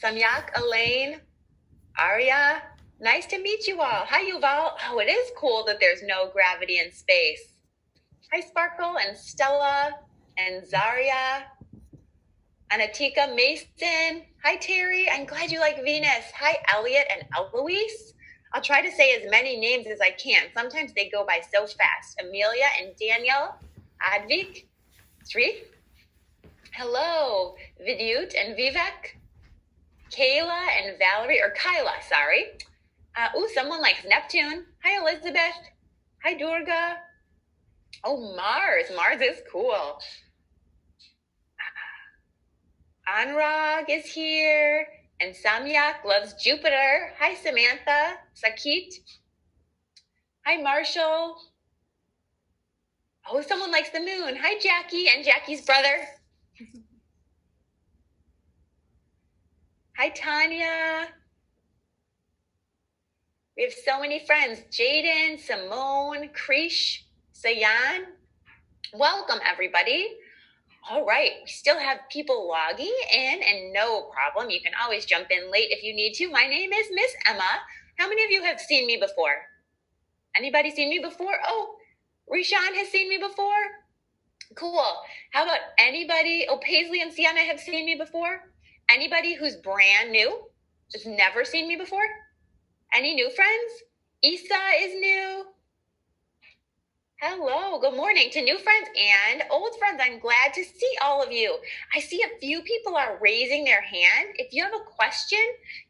Samyak, Elaine, Arya, nice to meet you all. Hi, Yuval. Oh, it is cool that there's no gravity in space. Hi, Sparkle and Stella and Zaria. Anatika, Mason. Hi, Terry. I'm glad you like Venus. Hi, Elliot and Eloise. I'll try to say as many names as I can. Sometimes they go by so fast. Amelia and Daniel. Advik. Sri. Hello, Vidyut and Vivek. Kayla and Valerie, or Kyla, sorry. Someone likes Neptune. Hi, Elizabeth. Hi, Durga. Oh, Mars. Mars is cool. Anurag is here. And Samyak loves Jupiter. Hi, Samantha. Sakit. Hi, Marshall. Oh, someone likes the moon. Hi, Jackie and Jackie's brother. Hi, Tanya. We have so many friends. Jaden, Simone, Krish, Sayan. Welcome, everybody. All right, we still have people logging in, and no problem. You can always jump in late if you need to. My name is Miss Emma. How many of you have seen me before? Anybody seen me before? Oh, Rishan has seen me before. Cool. How about anybody? Oh, Paisley and Sienna have seen me before. Anybody who's brand new, just never seen me before? Any new friends? Isa is new. Hello, good morning to new friends and old friends. I'm glad to see all of you. I see a few people are raising their hand. If you have a question,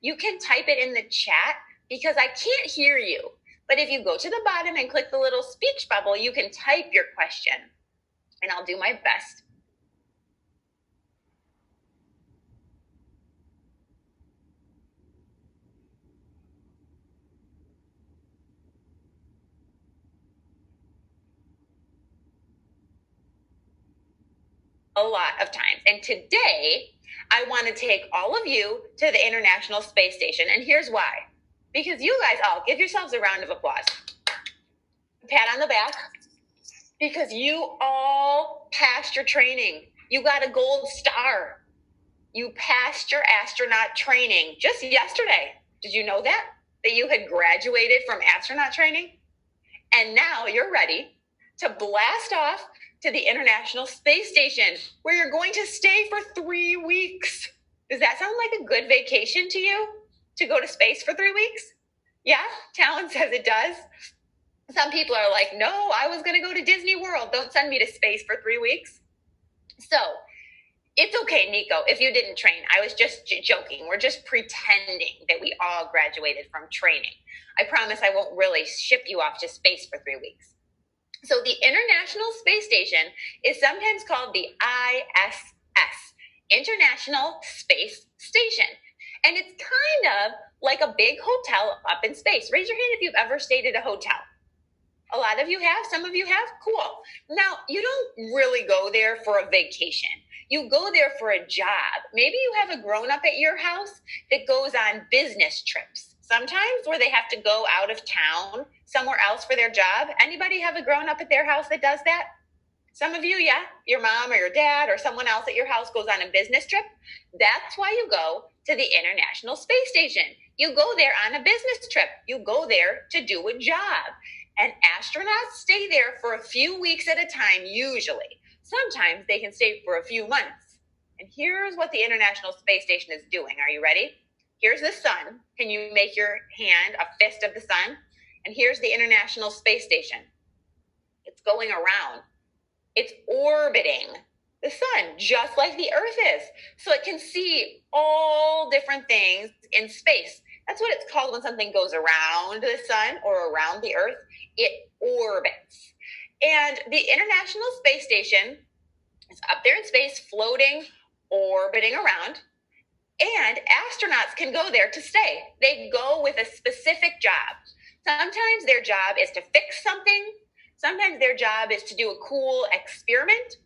you can type it in the chat because I can't hear you. But if you go to the bottom and click the little speech bubble, you can type your question and I'll do my best. A lot of times. And today, I want to take all of you to the International Space Station. And here's why. Because you guys all give yourselves a round of applause. Pat on the back. Because you all passed your training. You got a gold star. You passed your astronaut training just yesterday. Did you know that? That you had graduated from astronaut training? And now you're ready to blast off to the International Space Station, where you're going to stay for 3 weeks. Does that sound like a good vacation to you? To go to space for 3 weeks? Yeah, Talon says it does. Some people are like, no, I was going to go to Disney World. Don't send me to space for 3 weeks. So it's okay, Nico, if you didn't train. I was just joking. We're just pretending that we all graduated from training. I promise I won't really ship you off to space for 3 weeks. So the International Space Station is sometimes called the ISS, International Space Station. And it's kind of like a big hotel up in space. Raise your hand if you've ever stayed at a hotel. A lot of you have, some of you have, cool. Now, you don't really go there for a vacation. You go there for a job. Maybe you have a grown-up at your house that goes on business trips. Sometimes where they have to go out of town somewhere else for their job. Anybody have a grown-up at their house that does that? Some of you, yeah. Your mom or your dad or someone else at your house goes on a business trip. That's why you go to the International Space Station. You go there on a business trip. You go there to do a job. And astronauts stay there for a few weeks at a time, usually. Sometimes they can stay for a few months. And here's what the International Space Station is doing. Are you ready? Here's the sun. Can you make your hand a fist of the sun? And here's the International Space Station. It's going around. It's orbiting the sun, just like the Earth is. So it can see all different things in space. That's what it's called when something goes around the sun or around the Earth. It orbits. And the International Space Station is up there in space, floating, orbiting around. And astronauts can go there to stay. They go with a specific job. Sometimes their job is to fix something. Sometimes their job is to do a cool experiment.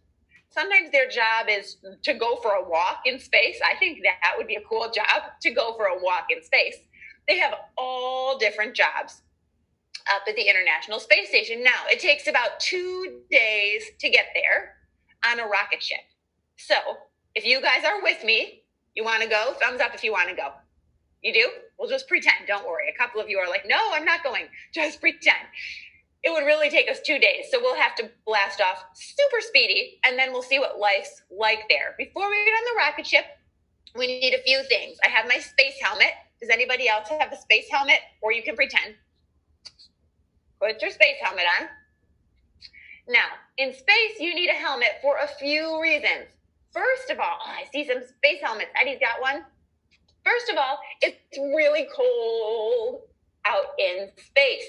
Sometimes their job is to go for a walk in space. I think that would be a cool job, to go for a walk in space. They have all different jobs up at the International Space Station. Now, it takes about 2 days to get there on a rocket ship. So, if you guys are with me, You want to go? Thumbs up if you want to go. You do? Well, just pretend. Don't worry. A couple of you are like, no, I'm not going. Just pretend. It would really take us 2 days, so we'll have to blast off super speedy, and then we'll see what life's like there. Before we get on the rocket ship, we need a few things. I have my space helmet. Does anybody else have the space helmet? Or you can pretend. Put your space helmet on. Now, in space, you need a helmet for a few reasons. First of all, I see some space helmets. Eddie's got one. First of all, it's really cold out in space.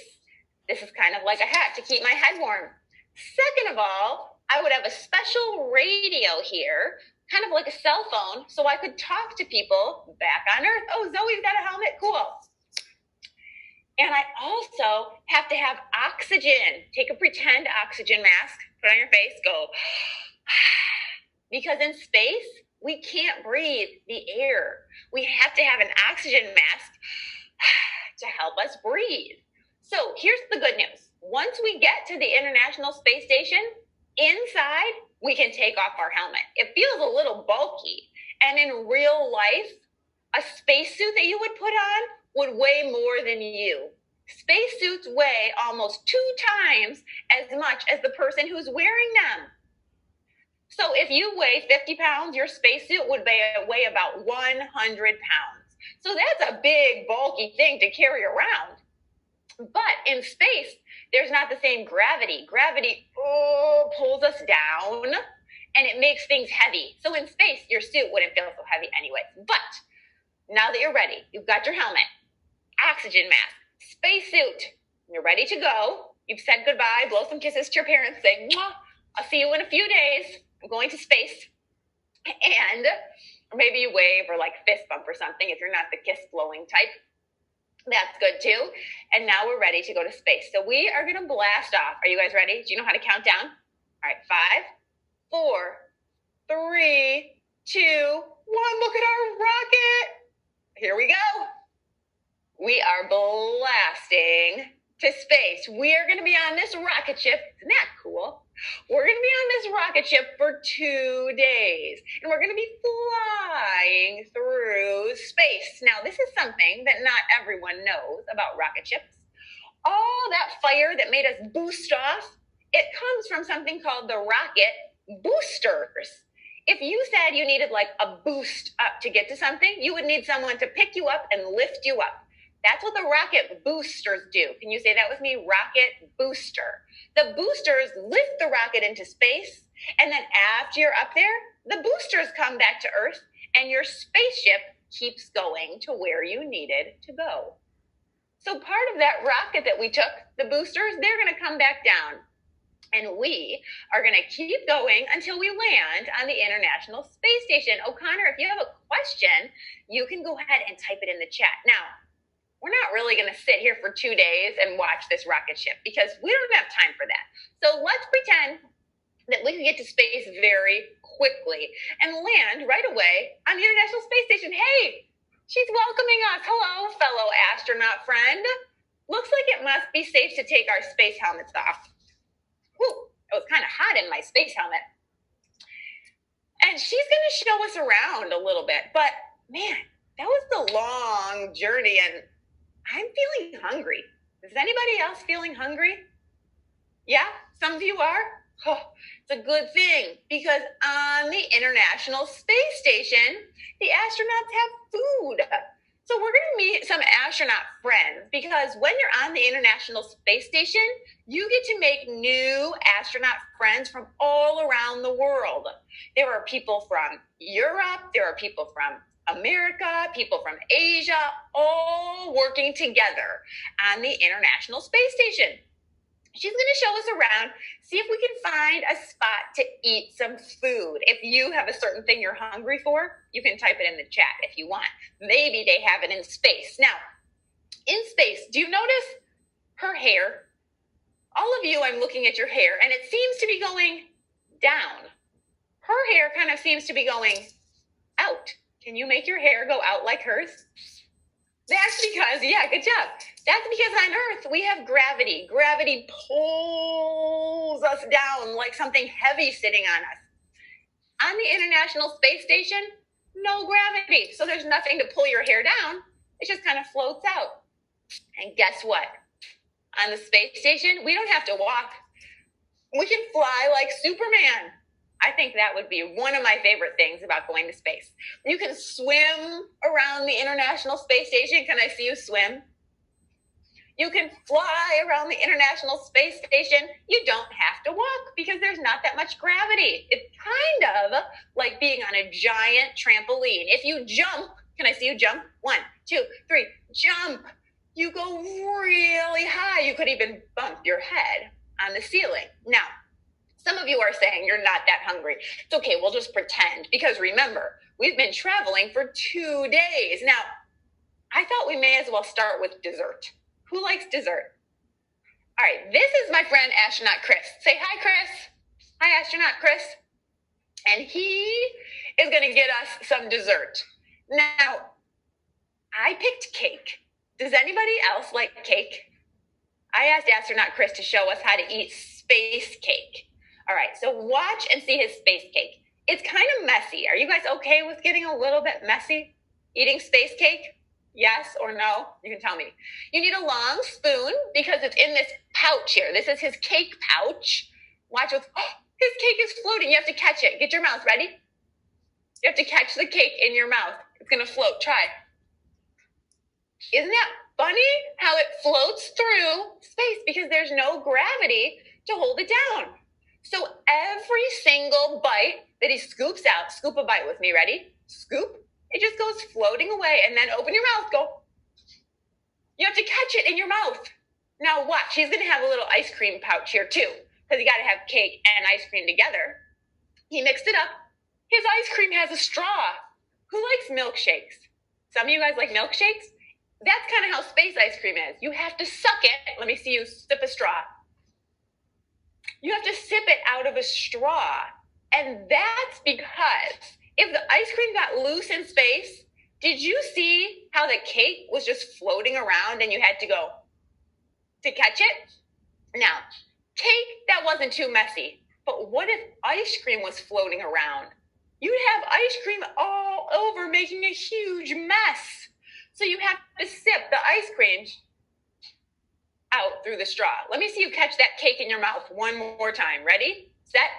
This is kind of like a hat to keep my head warm. Second of all, I would have a special radio here, kind of like a cell phone, so I could talk to people back on Earth. Oh, Zoe's got a helmet, cool. And I also have to have oxygen. Take a pretend oxygen mask, put on your face, go. Because in space, we can't breathe the air. We have to have an oxygen mask to help us breathe. So here's the good news. Once we get to the International Space Station, inside, we can take off our helmet. It feels a little bulky. And in real life, a spacesuit that you would put on would weigh more than you. Spacesuits weigh almost 2 times as much as the person who's wearing them. So if you weigh 50 pounds, your spacesuit would weigh about 100 pounds. So that's a big, bulky thing to carry around. But in space, there's not the same gravity. Gravity pulls us down, and it makes things heavy. So in space, your suit wouldn't feel so heavy anyway. But now that you're ready, you've got your helmet, oxygen mask, spacesuit, you're ready to go. You've said goodbye, blow some kisses to your parents, say, mwah, I'll see you in a few days. I'm going to space. And maybe you wave or like fist bump or something if you're not the kiss blowing type. That's good too. And now we're ready to go to space. So we are going to blast off. Are you guys ready? Do you know how to count down? All right, 5, 4, 3, 2, 1. Look at our rocket. Here we go. We are blasting to space. We are going to be on this rocket ship. Isn't that cool? We're going to be on this rocket ship for 2 days, and we're going to be flying through space. Now, this is something that not everyone knows about rocket ships. All that fire that made us boost off, it comes from something called the rocket boosters. If you said you needed like a boost up to get to something, you would need someone to pick you up and lift you up. That's what the rocket boosters do. Can you say that with me? Rocket booster. The boosters lift the rocket into space, and then after you're up there, the boosters come back to Earth, and your spaceship keeps going to where you needed to go. So part of that rocket that we took, the boosters, they're going to come back down. And we are going to keep going until we land on the International Space Station. O'Connor, if you have a question, you can go ahead and type it in the chat. Now, we're not really going to sit here for 2 days and watch this rocket ship because we don't have time for that. So let's pretend that we can get to space very quickly and land right away on the International Space Station. Hey, she's welcoming us. Hello, fellow astronaut friend. Looks like it must be safe to take our space helmets off. Whew, it was kind of hot in my space helmet. And she's going to show us around a little bit. But man, that was a long journey, and I'm feeling hungry. Is anybody else feeling hungry? Yeah, some of you are? Oh, it's a good thing because on the International Space Station, the astronauts have food. So we're going to meet some astronaut friends because when you're on the International Space Station, you get to make new astronaut friends from all around the world. There are people from Europe, there are people from America, people from Asia, all working together on the International Space Station. She's going to show us around, see if we can find a spot to eat some food. If you have a certain thing you're hungry for, you can type it in the chat if you want. Maybe they have it in space. Now, in space, do you notice her hair? All of you, I'm looking at your hair, and it seems to be going down. Her hair kind of seems to be going out. Can you make your hair go out like hers? That's because, yeah, good job. That's because on Earth, we have gravity. Gravity pulls us down like something heavy sitting on us. On the International Space Station, no gravity. So there's nothing to pull your hair down. It just kind of floats out. And guess what? On the space station, we don't have to walk. We can fly like Superman. I think that would be one of my favorite things about going to space. You can swim around the International Space Station. Can I see you swim? You can fly around the International Space Station. You don't have to walk because there's not that much gravity. It's kind of like being on a giant trampoline. If you jump, can I see you jump? 1, 2, 3, jump. You go really high. You could even bump your head on the ceiling. Now, some of you are saying you're not that hungry. It's okay, we'll just pretend. Because remember, we've been traveling for 2 days. Now, I thought we may as well start with dessert. Who likes dessert? All right, this is my friend Astronaut Chris. Say hi, Chris. Hi, Astronaut Chris. And he is going to get us some dessert. Now, I picked cake. Does anybody else like cake? I asked Astronaut Chris to show us how to eat space cake. All right, so watch and see his space cake. It's kind of messy. Are you guys okay with getting a little bit messy? Eating space cake? Yes or no? You can tell me. You need a long spoon because it's in this pouch here. This is his cake pouch. Watch with, his cake is floating. You have to catch it. Get your mouth ready. You have to catch the cake in your mouth. It's going to float. Try. Isn't that funny how it floats through space because there's no gravity to hold it down? So every single bite that he scoops out, scoop a bite with me. Ready? Scoop. It just goes floating away, and then open your mouth, go. You have to catch it in your mouth. Now watch, he's gonna have a little ice cream pouch here too, because you gotta have cake and ice cream together. He mixed it up. His ice cream has a straw. Who likes milkshakes? Some of you guys like milkshakes? That's kind of how space ice cream is. You have to suck it. Let me see you sip a straw. You have to sip it out of a straw. And that's because if the ice cream got loose in space, did you see how the cake was just floating around and you had to go to catch it? Now, cake, that wasn't too messy. But what if ice cream was floating around? You'd have ice cream all over, making a huge mess. So you have to sip the ice cream out through the straw. Let me see you catch that cake in your mouth one more time. Ready? Set?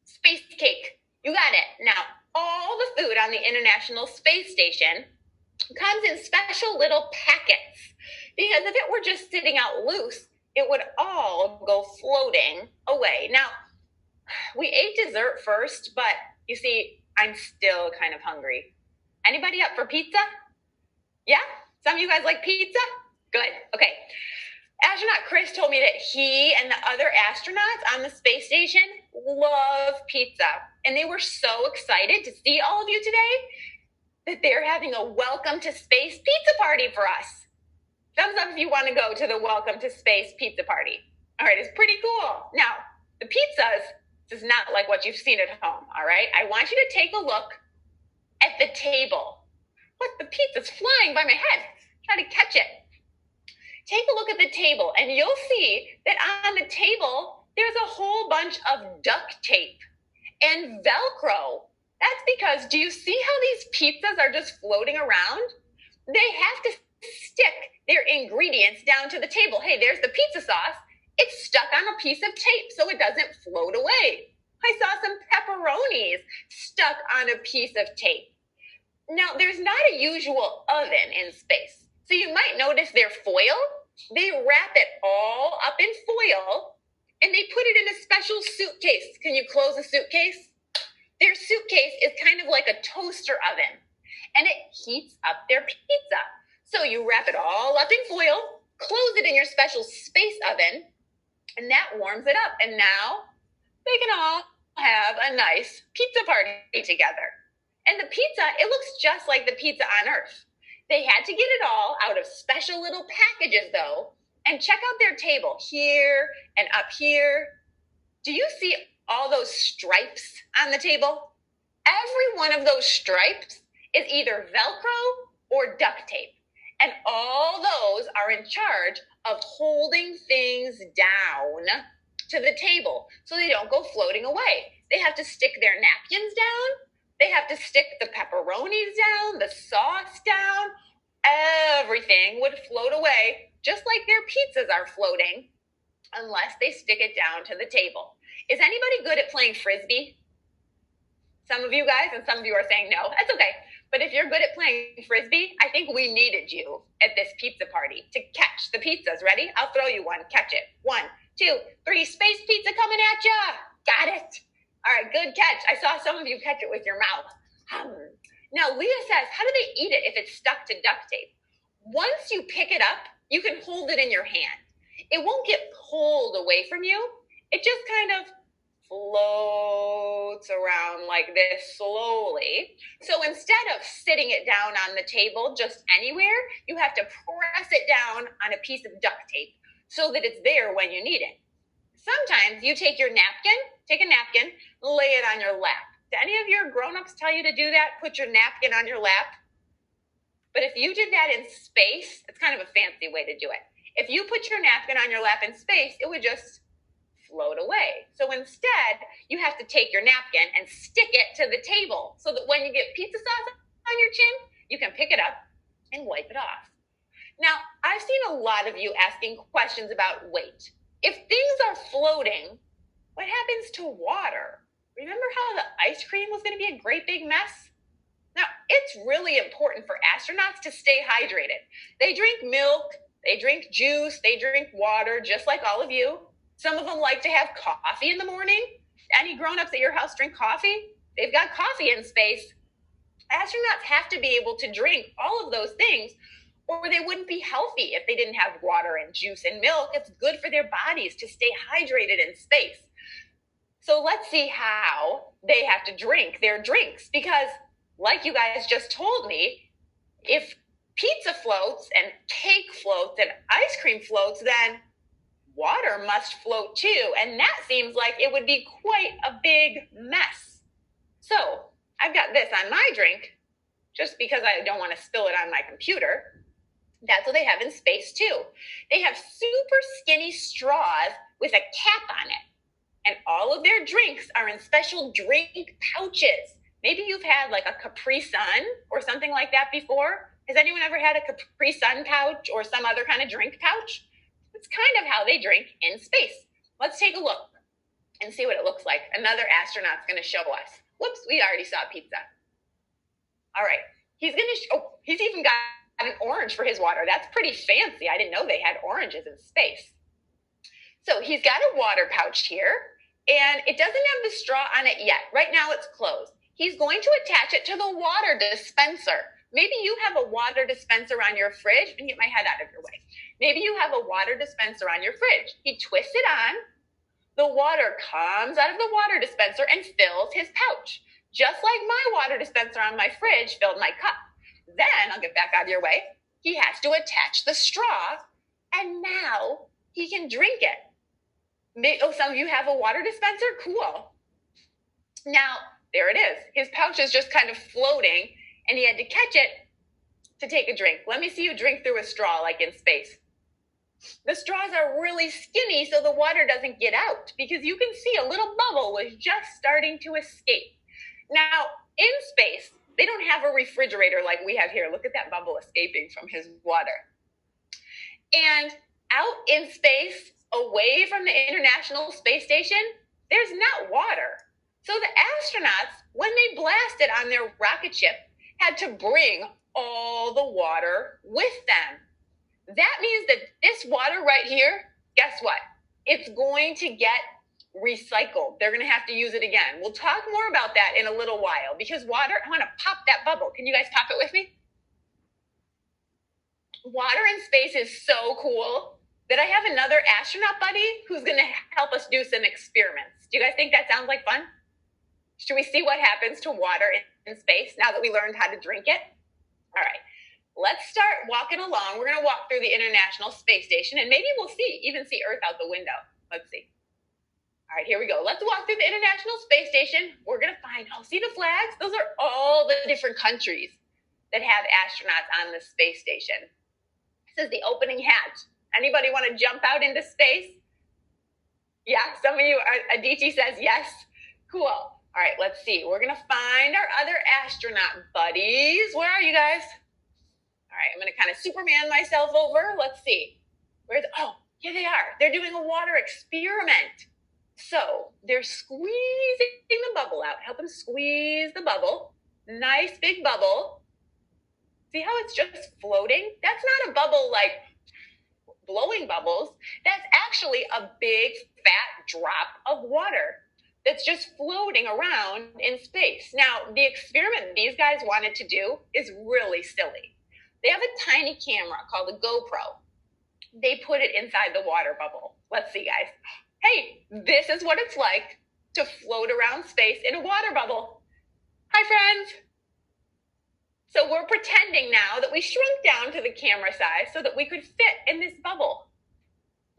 Space cake. You got it. Now, all the food on the International Space Station comes in special little packets. Because if it were just sitting out loose, it would all go floating away. Now, we ate dessert first, but you see, I'm still kind of hungry. Anybody up for pizza? Yeah? Some of you guys like pizza? Good. Okay. Astronaut Chris told me that he and the other astronauts on the space station love pizza. And they were so excited to see all of you today that they're having a welcome to space pizza party for us. Thumbs up if you want to go to the welcome to space pizza party. All right, it's pretty cool. Now, the pizzas is not like what you've seen at home, all right? I want you to take a look at the table. What? The pizza's flying by my head. Try to catch it. Take a look at the table, and you'll see that on the table, there's a whole bunch of duct tape and Velcro. That's because, do you see how these pizzas are just floating around? They have to stick their ingredients down to the table. Hey, there's the pizza sauce. It's stuck on a piece of tape so it doesn't float away. I saw some pepperonis stuck on a piece of tape. Now, there's not a usual oven in space. So you might notice their foil. They wrap it all up in foil and they put it in a special suitcase. Can you close a suitcase? Their suitcase is kind of like a toaster oven and it heats up their pizza. So you wrap it all up in foil, close it in your special space oven, and that warms it up. And now they can all have a nice pizza party together. And the pizza, it looks just like the pizza on Earth. They had to get it all out of special little packages, though. And check out their table here and up here. Do you see all those stripes on the table? Every one of those stripes is either Velcro or duct tape. And all those are in charge of holding things down to the table so they don't go floating away. They have to stick their napkins down They have to stick the pepperonis down, the sauce down. Everything would float away, just like their pizzas are floating, unless they stick it down to the table. Is anybody good at playing Frisbee? Some of you guys, and some of you are saying no. That's okay. But if you're good at playing Frisbee, I think we needed you at this pizza party to catch the pizzas. Ready? I'll throw you one. Catch it. 1, 2, 3. Space pizza coming at ya. Got it. All right, good catch. I saw some of you catch it with your mouth. Now, Leah says, how do they eat it if it's stuck to duct tape? Once you pick it up, you can hold it in your hand. It won't get pulled away from you. It just kind of floats around like this slowly. So instead of sitting it down on the table just anywhere, you have to press it down on a piece of duct tape so that it's there when you need it. Sometimes you take a napkin, lay it on your lap. Do any of your grown-ups tell you to do that? Put your napkin on your lap? But if you did that in space, it's kind of a fancy way to do it. If you put your napkin on your lap in space, it would just float away. So instead, you have to take your napkin and stick it to the table so that when you get pizza sauce on your chin, you can pick it up and wipe it off. Now, I've seen a lot of you asking questions about weight. If things are floating, what happens to water? Remember how the ice cream was going to be a great big mess? Now, it's really important for astronauts to stay hydrated. They drink milk, they drink juice, they drink water, just like all of you. Some of them like to have coffee in the morning. Any grown-ups at your house drink coffee? They've got coffee in space. Astronauts have to be able to drink all of those things, or they wouldn't be healthy if they didn't have water and juice and milk. It's good for their bodies to stay hydrated in space. So let's see how they have to drink their drinks, because like you guys just told me, if pizza floats and cake floats and ice cream floats, then water must float too. And that seems like it would be quite a big mess. So I've got this on my drink just because I don't want to spill it on my computer. That's what they have in space too. They have super skinny straws with a cap on it. And all of their drinks are in special drink pouches. Maybe you've had like a Capri Sun or something like that before. Has anyone ever had a Capri Sun pouch or some other kind of drink pouch? It's kind of how they drink in space. Let's take a look and see what it looks like. Another astronaut's going to show us. Whoops, we already saw pizza. All right, he's even got an orange for his water. That's pretty fancy. I didn't know they had oranges in space. So he's got a water pouch here, and it doesn't have the straw on it yet. Right now it's closed. He's going to attach it to the water dispenser. Maybe you have a water dispenser on your fridge. And get my head out of your way. Maybe you have a water dispenser on your fridge. He twists it on. The water comes out of the water dispenser and fills his pouch, just like my water dispenser on my fridge filled my cup. Then, I'll get back out of your way, he has to attach the straw, and now he can drink it. Oh, some of you have a water dispenser? Cool. Now, there it is. His pouch is just kind of floating, and he had to catch it to take a drink. Let me see you drink through a straw like in space. The straws are really skinny so the water doesn't get out, because you can see a little bubble was just starting to escape. Now, in space, they don't have a refrigerator like we have here. Look at that bubble escaping from his water. And out in space, away from the International Space Station, there's not water. So the astronauts, when they blasted on their rocket ship, had to bring all the water with them. That means that this water right here, guess what? It's going to get recycled. They're going to have to use it again. We'll talk more about that in a little while, because water, I want to pop that bubble. Can you guys pop it with me? Water in space is so cool that I have another astronaut buddy who's going to help us do some experiments. Do you guys think that sounds like fun? Should we see what happens to water in space now that we learned how to drink it? All right, let's start walking along. We're going to walk through the International Space Station, and maybe we'll even see Earth out the window. Let's see. All right, here we go. Let's walk through the International Space Station. We're going to find, see the flags? Those are all the different countries that have astronauts on the space station. This is the opening hatch. Anybody want to jump out into space? Yeah, some of you, Aditi says yes. Cool. All right, let's see. We're going to find our other astronaut buddies. Where are you guys? All right, I'm going to kind of Superman myself over. Let's see. Oh, here they are. They're doing a water experiment. So they're squeezing the bubble out. Help them squeeze the bubble. Nice big bubble. See how it's just floating? That's not a bubble like blowing bubbles. That's actually a big fat drop of water that's just floating around in space. Now, the experiment these guys wanted to do is really silly. They have a tiny camera called a GoPro. They put it inside the water bubble. Let's see, guys. Hey, this is what it's like to float around space in a water bubble. Hi, friends. So we're pretending now that we shrunk down to the camera size so that we could fit in this bubble.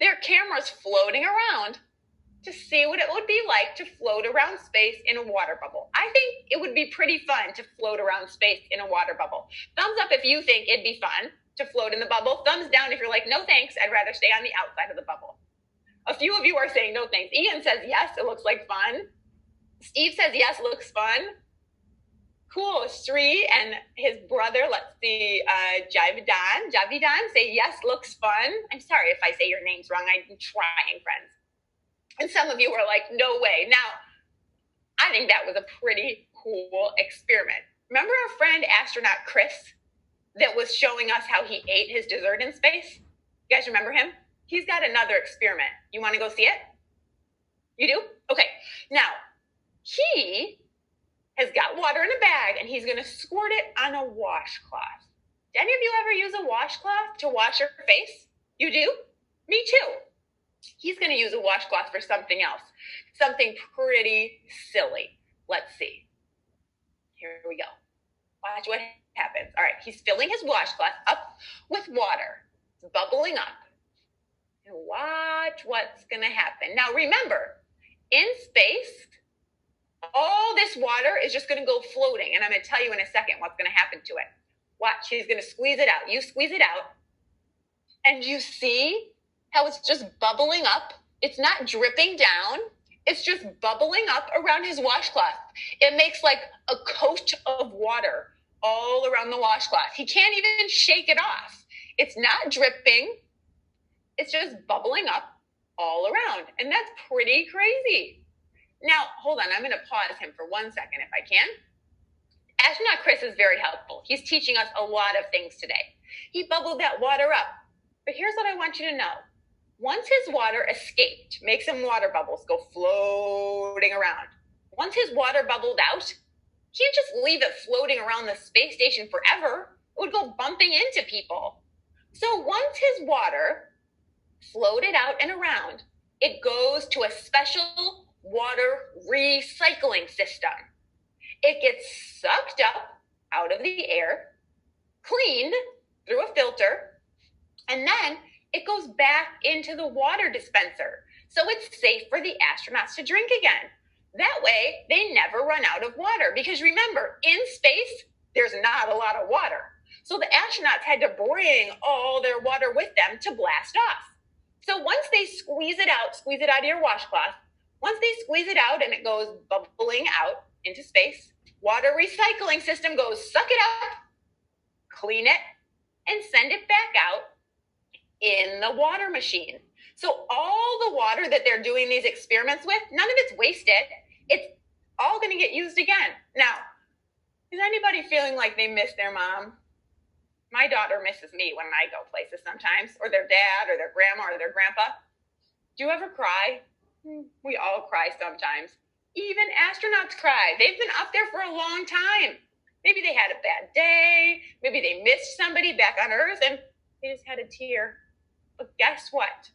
There are cameras floating around to see what it would be like to float around space in a water bubble. I think it would be pretty fun to float around space in a water bubble. Thumbs up if you think it'd be fun to float in the bubble. Thumbs down if you're like, no thanks, I'd rather stay on the outside of the bubble. A few of you are saying no thanks. Ian says yes, it looks like fun. Steve says yes, looks fun. Cool. Sri and his brother, let's see, Javidan say yes, looks fun. I'm sorry if I say your names wrong. I'm trying, friends. And some of you are like, no way. Now, I think that was a pretty cool experiment. Remember our friend astronaut Chris that was showing us how he ate his dessert in space? You guys remember him? He's got another experiment. You want to go see it? You do? Okay. Now, he has got water in a bag and he's going to squirt it on a washcloth. Did any of you ever use a washcloth to wash your face? You do? Me too. He's going to use a washcloth for something else, something pretty silly. Let's see. Here we go. Watch what happens. All right, he's filling his washcloth up with water. It's bubbling up. And watch what's going to happen. Now remember, in space, all this water is just going to go floating. And I'm going to tell you in a second what's going to happen to it. Watch, he's going to squeeze it out. You squeeze it out. And you see how it's just bubbling up. It's not dripping down. It's just bubbling up around his washcloth. It makes like a coat of water all around the washcloth. He can't even shake it off. It's not dripping. It's just bubbling up all around. And that's pretty crazy. Now, hold on. I'm going to pause him for 1 second if I can. Astronaut Chris is very helpful. He's teaching us a lot of things today. He bubbled that water up. But here's what I want you to know. Once his water escaped, make some water bubbles go floating around. Once his water bubbled out, he can't just leave it floating around the space station forever. It would go bumping into people. So once his water floated out and around, it goes to a special water recycling system. It gets sucked up out of the air, cleaned through a filter, and then it goes back into the water dispenser. So it's safe for the astronauts to drink again. That way, they never run out of water. Because remember, in space, there's not a lot of water. So the astronauts had to bring all their water with them to blast off. So once they squeeze it out of your washcloth, once they squeeze it out and it goes bubbling out into space, water recycling system goes, suck it up, clean it, and send it back out in the water machine. So all the water that they're doing these experiments with, none of it's wasted. It's all going to get used again. Now, is anybody feeling like they miss their mom? My daughter misses me when I go places sometimes, or their dad, or their grandma, or their grandpa. Do you ever cry? We all cry sometimes. Even astronauts cry. They've been up there for a long time. Maybe they had a bad day. Maybe they missed somebody back on Earth, and they just had a tear. But guess what?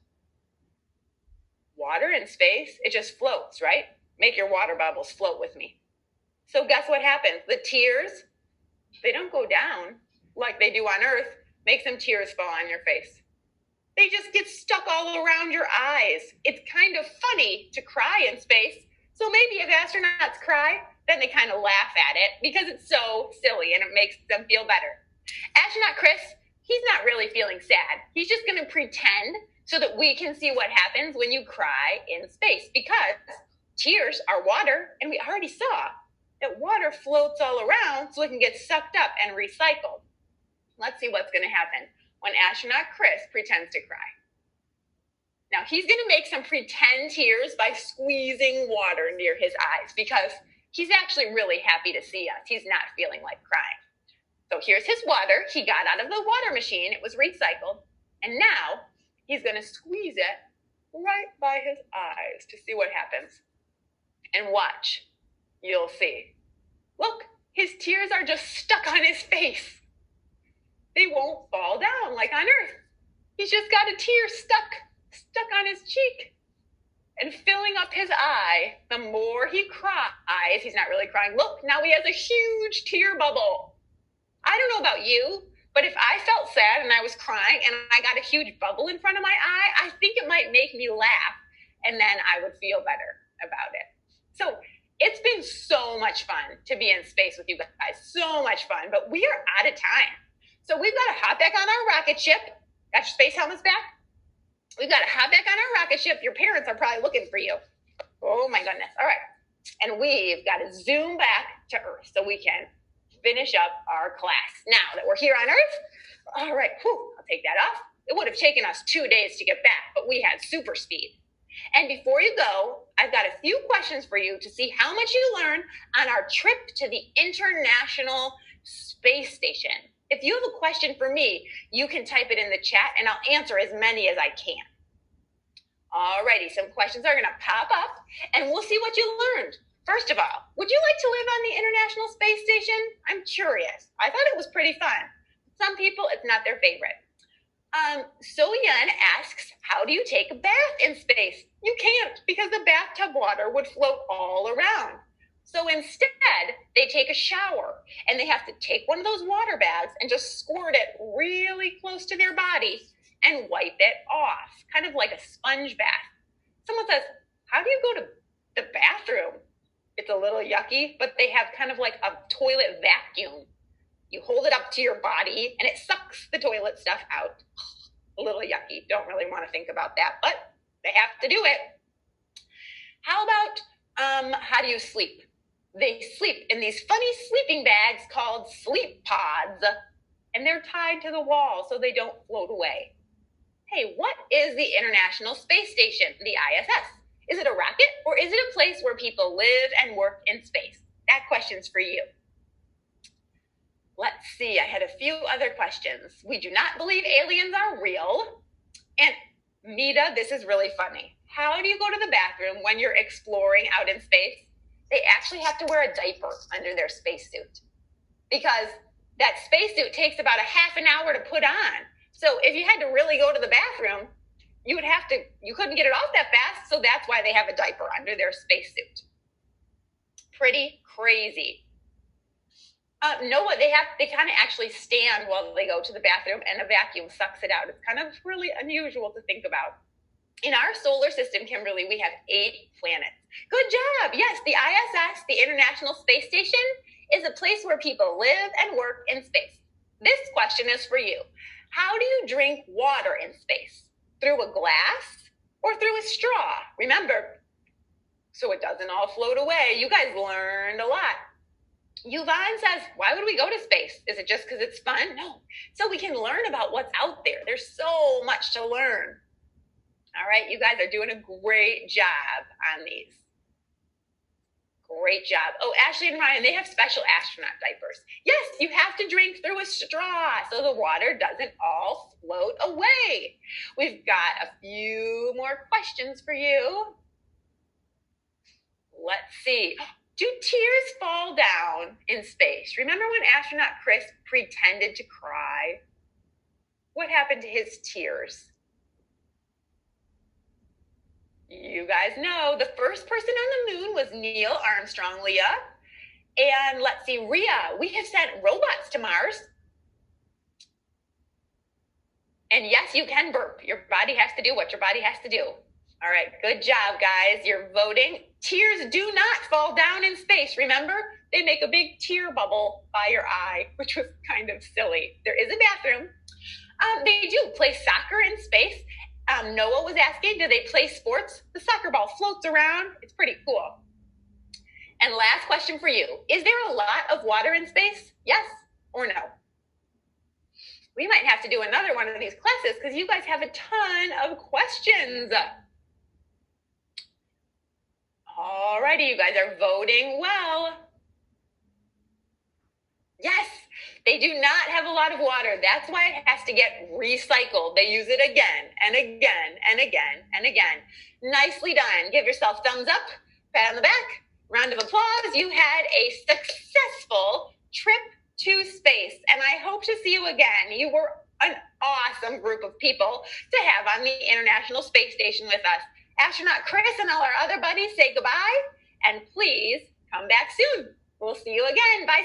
Water in space, it just floats, right? Make your water bubbles float with me. So guess what happens? The tears, they don't go down like they do on Earth. Make some tears fall on your face. They just get stuck all around your eyes. It's kind of funny to cry in space. So maybe if astronauts cry, then they kind of laugh at it because it's so silly and it makes them feel better. Astronaut Chris, he's not really feeling sad. He's just going to pretend so that we can see what happens when you cry in space. Because tears are water, and we already saw that water floats all around so it can get sucked up and recycled. Let's see what's going to happen when astronaut Chris pretends to cry. Now, he's going to make some pretend tears by squeezing water near his eyes because he's actually really happy to see us. He's not feeling like crying. So here's his water. He got out of the water machine. It was recycled. And now he's going to squeeze it right by his eyes to see what happens. And watch. You'll see. Look, his tears are just stuck on his face. They won't fall down like on Earth. He's just got a tear stuck on his cheek and filling up his eye. The more he cries, he's not really crying. Look, now he has a huge tear bubble. I don't know about you, but if I felt sad and I was crying and I got a huge bubble in front of my eye, I think it might make me laugh, and then I would feel better about it. So it's been so much fun to be in space with you guys. So much fun, but we are out of time. So we've got to hop back on our rocket ship. Got your space helmets back? We've got to hop back on our rocket ship. Your parents are probably looking for you. Oh my goodness. All right. And we've got to zoom back to Earth so we can finish up our class. Now that we're here on Earth, all right, I'll take that off. It would have taken us 2 days to get back, but we had super speed. And before you go, I've got a few questions for you to see how much you learned on our trip to the International Space Station. If you have a question for me, you can type it in the chat and I'll answer as many as I can. Alrighty, some questions are going to pop up and we'll see what you learned. First of all, would you like to live on the International Space Station? I'm curious. I thought it was pretty fun. Some people, it's not their favorite. So-Yun asks, how do you take a bath in space? You can't because the bathtub water would float all around. So instead, they take a shower and they have to take one of those water bags and just squirt it really close to their body and wipe it off, kind of like a sponge bath. Someone says, how do you go to the bathroom? It's a little yucky, but they have kind of like a toilet vacuum. You hold it up to your body and it sucks the toilet stuff out. A little yucky. Don't really want to think about that, but they have to do it. How about how do you sleep? They sleep in these funny sleeping bags called sleep pods, and they're tied to the wall so they don't float away. Hey, what is the International Space Station, the ISS? Is it a rocket or is it a place where people live and work in space? That question's for you. Let's see, I had a few other questions. We do not believe aliens are real. And Mita, this is really funny. How do you go to the bathroom when you're exploring out in space? They actually have to wear a diaper under their spacesuit because that spacesuit takes about a half an hour to put on. So if you had to really go to the bathroom, you couldn't get it off that fast. So that's why they have a diaper under their spacesuit. Pretty crazy. They kind of actually stand while they go to the bathroom and a vacuum sucks it out. It's kind of really unusual to think about. In our solar system, Kimberly, we have 8 planets. Good job. Yes, the ISS, the International Space Station, is a place where people live and work in space. This question is for you. How do you drink water in space? Through a glass or through a straw? Remember, so it doesn't all float away. You guys learned a lot. Yvonne says, why would we go to space? Is it just because it's fun? No. So we can learn about what's out there. There's so much to learn. All right, you guys are doing a great job on these. Great job. Oh, Ashley and Ryan, they have special astronaut diapers. Yes, you have to drink through a straw so the water doesn't all float away. We've got a few more questions for you. Let's see. Do tears fall down in space? Remember when astronaut Chris pretended to cry? What happened to his tears? You guys know the first person on the moon was Neil Armstrong, Leah. And let's see, Rhea, we have sent robots to Mars. And yes, you can burp. Your body has to do what your body has to do. All right, good job, guys. You're voting. Tears do not fall down in space. Remember, they make a big tear bubble by your eye, which was kind of silly. There is a bathroom. They do play soccer in space. Noah was asking, do they play sports? The soccer ball floats around. It's pretty cool. And last question for you. Is there a lot of water in space? Yes or no? We might have to do another one of these classes because you guys have a ton of questions. Alrighty, you guys are voting well. Yes, they do not have a lot of water. That's why it has to get recycled. They use it again and again and again and again. Nicely done. Give yourself thumbs up, pat on the back, round of applause. You had a successful trip to space, and I hope to see you again. You were an awesome group of people to have on the International Space Station with us. Astronaut Chris and all our other buddies say goodbye, and please come back soon. We'll see you again. Bye.